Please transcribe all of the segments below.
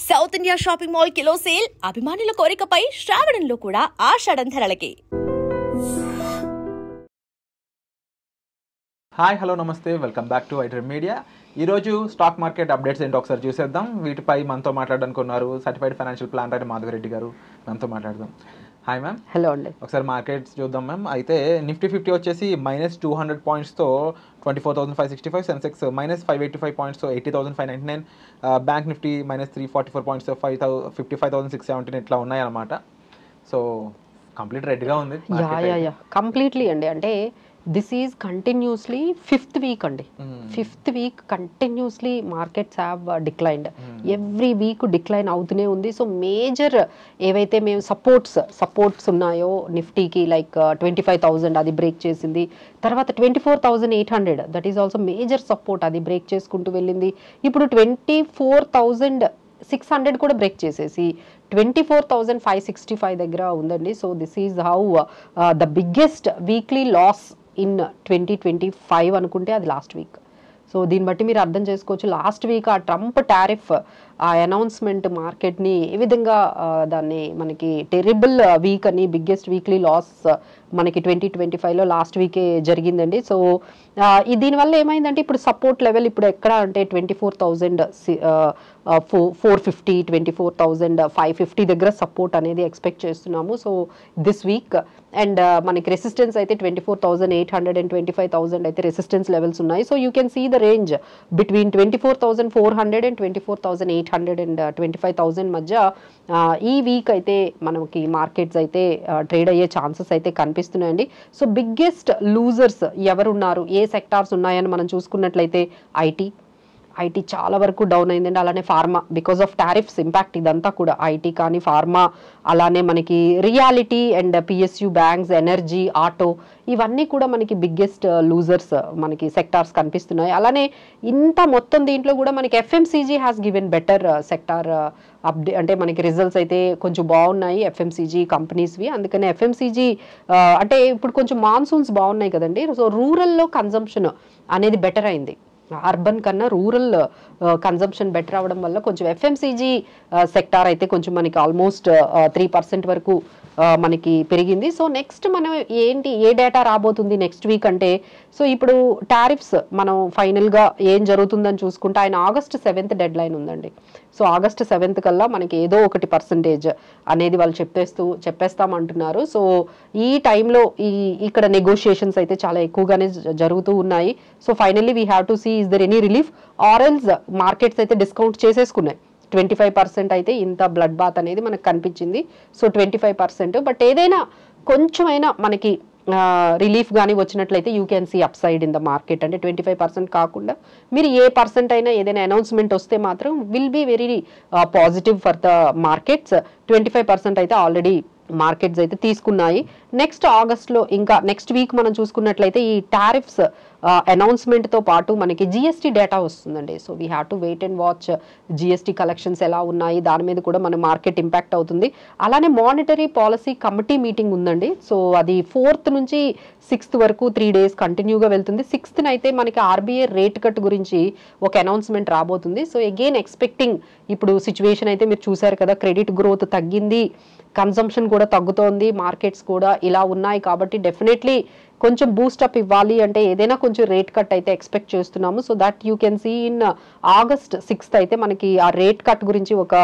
South India shopping mall kilo sale అభిమానుల కోరికపై శ్రావణంలో కూడా ఆషాఢం ధరలకి. Hi hello నమస్తే, welcome back to iDream media. ఈరోజు స్టాక్ మార్కెట్ అప్డేట్స్ ఏంటో ఒకసారి చూసేద్దాం. వీటిపై మనతో మాట్లాడడానికి ఉన్నారు సర్టిఫైడ్ ఫైనాన్షియల్ ప్లానర్ మాధవరెడ్డి గారు. మనతో మాట్లాడదాం. Hi ma'am. హలో అండి. ఒకసారి మార్కెట్స్ చూద్దాం మ్యామ్. అయితే నిఫ్టీ 50 వచ్చేసి -200 పాయింట్స్తో 24,565, సెన్సెక్స్ -585 పాయింట్స్తో 80,599, బ్యాంక్ నిఫ్టీ -344 పాయింట్స్తో 55,617 ఇట్లా ఉన్నాయన్నమాట. సో కంప్లీట్ రెడ్గా ఉంది. కంప్లీట్లీ అండి. అంటే this is continuously fifth week అండి. Fifth week continuously markets have declined. Every week decline అవుతూనే ఉంది. సో మేజర్ ఏవైతే మేము సపోర్ట్స్ ఉన్నాయో నిఫ్టీకి, లైక్ 25,000 అది బ్రేక్ చేసింది. తర్వాత 24,800 that is also major support, అది బ్రేక్ చేసుకుంటూ వెళ్ళింది. ఇప్పుడు 24,600 కూడా బ్రేక్ చేసేసి 24,565 దగ్గర ఉందండి. So this is how the biggest weekly loss in 2025 అనుకుంటే అది లాస్ట్ వీక్. సో దీన్ని బట్టి మీరు అర్థం చేసుకోవచ్చు, లాస్ట్ వీక్ ఆ ట్రంప్ టారిఫ్ ఆ అనౌన్స్మెంట్ మార్కెట్ని ఏ విధంగా దాన్ని మనకి టెరిబుల్ వీక్ అని, బిగ్గెస్ట్ వీక్లీ లాస్ మనకి 2025లో లాస్ట్ వీకే జరిగిందండి. సో దీనివల్ల ఏమైందంటే ఇప్పుడు సపోర్ట్ లెవెల్ ఇప్పుడు ఎక్కడ అంటే 24,450, 24,550 దగ్గర సపోర్ట్ అనేది ఎక్స్పెక్ట్ చేస్తున్నాము. సో దిస్ వీక్ అండ్ మనకి రెసిస్టెన్స్ అయితే 24,800 అండ్ 25,000 అయితే రెసిస్టెన్స్ లెవెల్స్ ఉన్నాయి. So you can see the range between 24,400 and 24,800 and 25,000 మధ్య ఈ వీక్ అయితే మనకి మార్కెట్స్ అయితే ట్రేడ్ అయ్యే ఛాన్సెస్ అయితే కనిపిస్తున్నాయండి. సో బిగ్గెస్ట్ లూజర్స్ ఎవరున్నారు, ఏ సెక్టార్స్ ఉన్నాయని మనం చూసుకున్నట్లయితే ఐటీ చాలా వరకు డౌన్ అయిందండి. అలానే pharma, because of tariffs impact ఇదంతా కూడా ఐటీ కానీ ఫార్మా, అలానే మనకి reality and PSU banks, energy, auto, ఇవన్నీ కూడా మనకి బిగ్గెస్ట్ లూజర్స్ మనకి సెక్టార్స్ కనిపిస్తున్నాయి. అలానే ఇంత మొత్తం దీంట్లో కూడా మనకి FMCG has given better sector అంటే మనకి రిజల్ట్స్ అయితే కొంచెం బాగున్నాయి ఎఫ్ఎంసీజీ కంపెనీస్వి. అందుకని ఎఫ్ఎంసీజీ అంటే ఇప్పుడు కొంచెం మాన్సూన్స్ బాగున్నాయి కదండి. సో రూరల్లో కన్జంప్షన్ అనేది బెటర్ అయింది. అర్బన్ కన్నా రూరల్ కన్జంప్షన్ బెటర్ అవ్వడం వల్ల కొంచెం ఎఫ్ఎంసీజీ సెక్టార్ అయితే కొంచెం మనకి ఆల్మోస్ట్ 3% వరకు మనకి పెరిగింది. సో నెక్స్ట్ మనం ఏ డేటా రాబోతుంది నెక్స్ట్ వీక్ అంటే, సో ఇప్పుడు టారిఫ్స్ మనం ఫైనల్గా ఏం జరుగుతుందని చూసుకుంటే ఆయన August 7th డెడ్ లైన్ ఉందండి. సో August 7th కల్లా మనకి ఏదో 1% అనేది వాళ్ళు చెప్పేస్తామంటున్నారు. సో ఈ టైంలో ఇక్కడ నెగోషియేషన్స్ అయితే చాలా ఎక్కువగానే జరుగుతూ ఉన్నాయి. So finally we have to see is there any relief or else markets అయితే డిస్కౌంట్ చేసేసుకున్నాయి. 25% అయితే ఇంత బ్లడ్ బాత్ అనేది మనకు కనిపించింది. సో 25%, బట్ ఏదైనా కొంచెమైనా మనకి రిలీఫ్ కానీ వచ్చినట్లయితే you can see upside in the market. అంటే 25% కాకుండా మీరు ఏ పర్సెంట్ అయినా ఏదైనా అనౌన్స్మెంట్ వస్తే మాత్రం will be very positive for the markets. 25% అయితే ఆల్రెడీ మార్కెట్స్ అయితే తీసుకున్నాయి. నెక్స్ట్ ఆగస్ట్లో ఇంకా నెక్స్ట్ వీక్ మనం చూసుకున్నట్లయితే ఈ టారిఫ్స్ అనౌన్స్మెంట్తో పాటు మనకి జిఎస్టీ డేటా వస్తుందండి. So we have to wait and watch GST collections ఎలా ఉన్నాయి, దాని మీద కూడా మన మార్కెట్ ఇంపాక్ట్ అవుతుంది. అలానే మానిటరీ పాలసీ కమిటీ మీటింగ్ ఉందండి. సో అది 4th నుంచి 6th వరకు 3 days కంటిన్యూగా వెళ్తుంది. 6th అయితే మనకి ఆర్బీఐ రేట్ కట్ గురించి ఒక అనౌన్స్మెంట్ రాబోతుంది. సో అగైన్ ఎక్స్పెక్టింగ్, ఇప్పుడు సిచ్యువేషన్ అయితే మీరు చూసారు కదా, క్రెడిట్ గ్రోత్ తగ్గింది, కన్సంప్షన్ కూడా తగ్గుతోంది, మార్కెట్స్ కూడా ఇలా ఉన్నాయి. కాబట్టి డెఫినెట్లీ కొంచెం బూస్టప్ ఇవ్వాలి అంటే ఏదైనా కొంచెం రేట్ కట్ అయితే ఎక్స్పెక్ట్ చేస్తున్నాము. So that you can see in August 6th అయితే మనకి ఆ రేట్ కట్ గురించి ఒక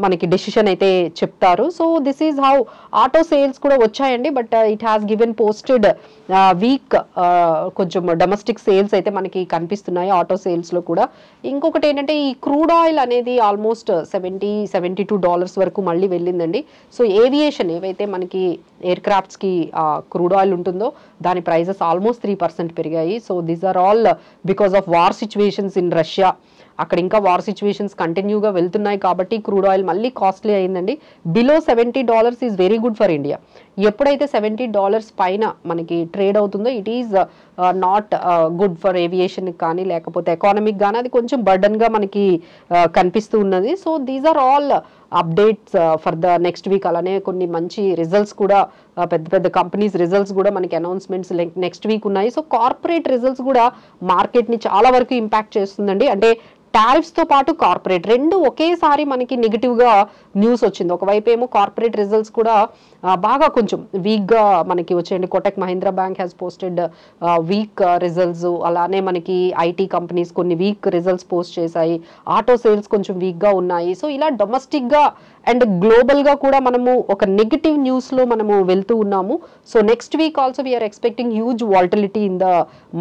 మనకి డెసిషన్ అయితే చెప్తారు. So this is how auto sales కూడా వచ్చాయండి. But it has given posted week. కొంచెం డొమెస్టిక్ సేల్స్ అయితే మనకి కనిపిస్తున్నాయి ఆటో సేల్స్లో కూడా. ఇంకొకటి ఏంటంటే ఈ క్రూడ్ ఆయిల్ అనేది ఆల్మోస్ట్ $72 వరకు మళ్ళీ వెళ్ళిందండి. సో ఏవియేషన్ ఏవైతే మనకి ఎయిర్ క్రాఫ్ట్స్కి క్రూడ్ ఆయిల్ ఉంటుందో దాని ప్రైజెస్ ఆల్మోస్ట్ 3% పెరిగాయి. So these are all because of war situations in Russia. అక్కడ ఇంకా వార్ సిచ్యువేషన్స్ కంటిన్యూగా వెళ్తున్నాయి కాబట్టి క్రూడ్ ఆయిల్ మళ్ళీ కాస్ట్లీ అయిందండి. Below $70 is very good for India. ఎప్పుడైతే $70 పైన మనకి ట్రేడ్ అవుతుందో it is not good for aviation కానీ లేకపోతే ఎకానమిక్ కానీ అది కొంచెం బర్డన్ గా మనకి కనిపిస్తూ ఉన్నది. So these are all updates for the next week. అలానే కొన్ని మంచి రిజల్ట్స్ కూడా పెద్ద పెద్ద కంపెనీస్ రిజల్ట్స్ కూడా మనకి అనౌన్స్మెంట్స్ నెక్స్ట్ వీక్ ఉన్నాయి. సో కార్పొరేట్ రిజల్ట్స్ కూడా మార్కెట్ ని చాలా వరకు ఇంపాక్ట్ చేస్తుందండి. అంటే టారిఫ్స్ తో పాటు కార్పొరేట్ రెండు ఒకేసారి మనకి నెగిటివ్ గా న్యూస్ వచ్చింది. ఒకవైపు ఏమో కార్పొరేట్ రిజల్ట్స్ కూడా బాగా కొంచెం వీక్ గా మనకి వచ్చేయండి. Kotak Mahindra bank has posted week results. అలానే మనకి ఐటీ కంపెనీస్ కొన్ని వీక్ రిజల్ట్స్ పోస్ట్ చేశాయి. ఆటో సేల్స్ కొంచెం వీక్ గా ఉన్నాయి. సో ఇలా డొమెస్టిక్ గా అండ్ గ్లోబల్ గా కూడా మనము ఒక నెగిటివ్ న్యూస్ లో మనము వెళ్తూ ఉన్నాము. So next week also we are expecting huge volatility in the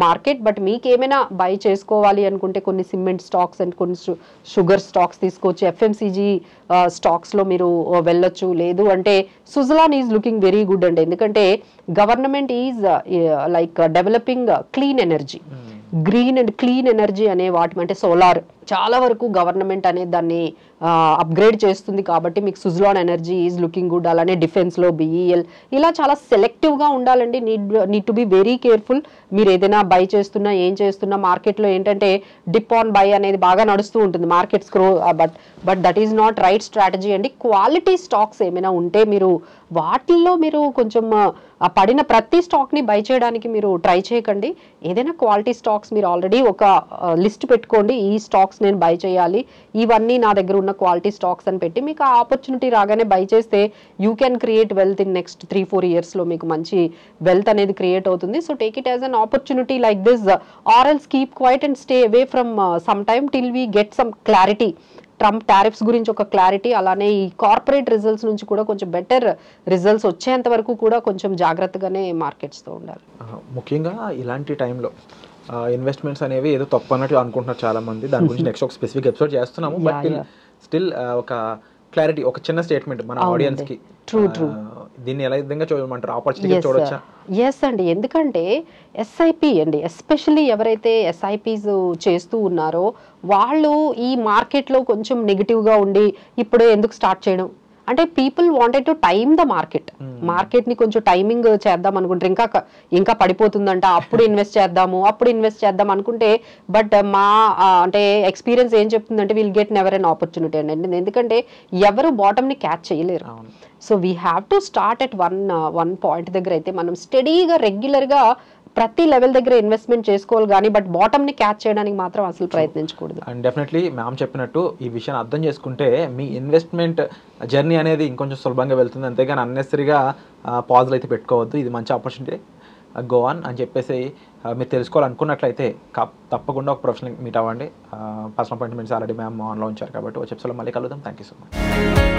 market. But మీకు ఏమైనా బై చేసుకోవాలి అనుకుంటే కొన్ని సిమెంట్ స్టాక్స్ అండ్ కొన్ని షుగర్ స్టాక్స్ తీసుకోవచ్చు. ఎఫ్ఎంసీజీ స్టాక్స్ లో మీరు వెళ్ళొచ్చు. లేదు అంటే Suzlon is looking very good అండి. ఎందుకంటే government is like developing clean energy, green and clean energy అనే వాటి అంటే సోలార్ చాలా వరకు గవర్నమెంట్ అనేది దాన్ని అప్గ్రేడ్ చేస్తుంది. కాబట్టి మీకు Suzlon energy is looking good. అలానే డిఫెన్స్ లో బిఈఎల్ ఇలా చాలా సెలెక్టివ్ గా ఉండాలండి. Need to be very careful. మీరు ఏదైనా బై చేస్తున్నా ఏం చేస్తున్నా మార్కెట్ లో ఏంటంటే డిప్ ఆన్ బై అనేది బాగా నడుస్తూ ఉంటుంది markets grow. But that is not right strategy అండి. క్వాలిటీ స్టాక్స్ ఏమైనా ఉంటే మీరు వాటిల్లో మీరు కొంచెం పడిన ప్రతి స్టాక్ ని బై చేయడానికి మీరు ట్రై చేయకండి. ఏదైనా క్వాలిటీ స్టాక్స్ మీరు ఆల్రెడీ ఒక లిస్ట్ పెట్టుకోండి. ఈ స్టాక్స్ నేను బై చేయాలి, ఇవన్నీ నా దగ్గర ఉన్న క్వాలిటీ స్టాక్స్ అని పెట్టి మీకు ఆ ఆపర్చునిటీ రాగానే బై చేస్తే you can create wealth in next 3-4 years లో మీకు మంచి వెల్త్ అనేది క్రియేట్ అవుతుంది. So take it as an opportunity like this or else keep quiet and stay away from some time till we get some clarity. Trump tariffs గురించి ఒక clarity, అలానే ఈ corporate results నుంచి కూడా కొంచెం బెటర్ రిజల్ట్స్ వచ్చేంత వరకు కూడా కొంచెం జాగ్రత్తగానే మార్కెట్స్తో ఉండాలి. ముఖ్యంగా ఇలాంటి టైంలో ఇన్వెస్ట్మెంట్స్ అనేవి ఏదో తప్పు అన్నట్టు అనుకుంటున్నారు చాలా మంది. దాని గురించి నెక్స్ట్ ఒక స్పెసిఫిక్ ఎపిసోడ్ చేస్తున్నాము. బట్ స్టిల్ ఒక క్లారిటీ, ఒక చిన్న స్టేట్మెంట్ మన ఆడియన్స్ కి. ట్రూ దీన్ని ఎలా విధంగా చూడమంటారు? ఆపర్చునిటీ చూడొచ్చా? ఎస్ అండి. ఎందుకంటే ఎస్ఐపి అండి, ఎస్పెషల్లీ ఎవరైతే ఎస్ఐపిస్ చేస్తూ ఉన్నారో వాళ్ళు ఈ మార్కెట్లో కొంచెం నెగిటివ్గా ఉండి ఇప్పుడే ఎందుకు స్టార్ట్ చేయడం అంటే people wanted to time the market ని కొంచెం టైమింగ్ చేద్దాం అనుకుంటే ఇంకా పడిపోతుందంట, అప్పుడు ఇన్వెస్ట్ చేద్దాం అనుకుంటే బట్ మా అంటే ఎక్స్పీరియన్స్ ఏం చెప్తుందంటే will get never an opportunity అండి. ఎందుకంటే ఎవరు బాటమ్ ని క్యాచ్ చేయలేరు. So we have to start at one point దగ్గర అయితే మనం స్టడీగా రెగ్యులర్గా ప్రతి లెవెల్ దగ్గర ఇన్వెస్ట్మెంట్ చేసుకోవాలి కానీ బట్ బాటమ్ ని క్యాచ్ చేయడానికి మాత్రం అసలు ప్రయత్నించకూడదు. అండ్ డెఫినెట్లీ మ్యామ్ చెప్పినట్టు ఈ విషయాన్ని అర్థం చేసుకుంటే మీ ఇన్వెస్ట్మెంట్ జర్నీ అనేది ఇంకొంచెం సులభంగా వెళ్తుంది. అంతేగాని అన్నెసరీగా పాజులు అయితే పెట్టుకోవద్దు. ఇది మంచి ఆపర్చునిటీ, గో ఆన్ అని చెప్పేసి మీరు తెలుసుకోవాలనుకున్నట్లయితే తప్పకుండా ఒక ప్రొఫెషనల్ మీట్ అవ్వండి. పర్సనల్ అపాయింట్మెంట్స్ ఆల్రెడీ మ్యామ్ ఆన్లో ఉంచారు కాబట్టి వచ్చే ఎపిసోడ్లో మళ్ళీ కలుద్దాం. Thank you so much.